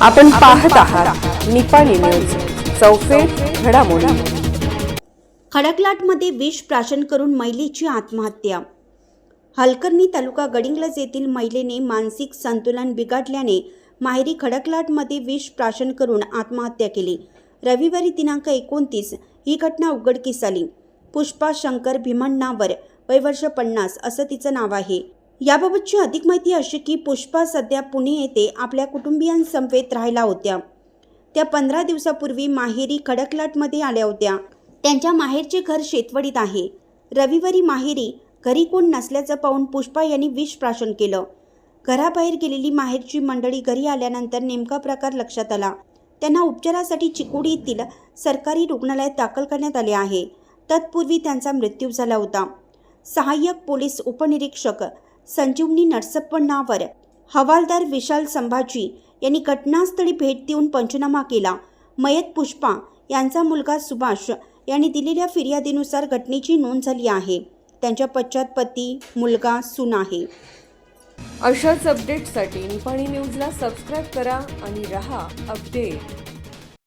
आपण पाहत आहात निपाणी न्यूज, चौफेर घडामोडी। खडकलाटमध्ये विष प्राशन करून महिलेची आत्महत्या। हलकर्णी तालुका गडिंग्लज येथील महिलेने मानसिक संतुलन बिघडल्याने माहेरी खडकलाटमध्ये विष प्राशन करून आत्महत्या केली। रविवारी दिनांक 29 ही घटना उघडकीस आली। पुष्पा शंकर भीमण्णावर, वय वर्ष 50 असं तिचं नाव आहे। याबाबतची अधिक माहिती अशी की पुष्पा सध्या पुणे येथे आपल्या कुटुंबियांसमवेत राहिला होत्या। त्या 15 दिवसापूर्वी माहेरी खडकलाटमध्ये आल्या होत्या। त्यांच्या माहेरचे घर शेतवडीत आहे। रविवारी माहेरी घरी कोण नसल्याचं पाहून पुष्पा यांनी विष प्राशन केलं। घराबाहेर गेलेली माहेरची मंडळी घरी आल्यानंतर नेमका प्रकार लक्षात आला। त्यांना उपचारासाठी चिकोडी येथील सरकारी रुग्णालयात दाखल करण्यात आले आहे। तत्पूर्वी त्यांचा मृत्यू झाला होता। सहाय्यक पोलीस उपनिरीक्षक संजीवनी नरसप्पण्णावर, हवालदार विशाल संभाजी यांनी घटनास्थळी भेट देऊन पंचनामा केला। मयत पुष्पा यांचा मुलगा सुभाष यांनी दिलेल्या फिर्यादीनुसार घटनेची नोंद झाली आहे। त्यांच्या पश्चात पती, मुलगा, सून आहे। अशाच अपडेट्ससाठी निपाणी न्यूजला सबस्क्राईब करा आणि रहा अपडेट।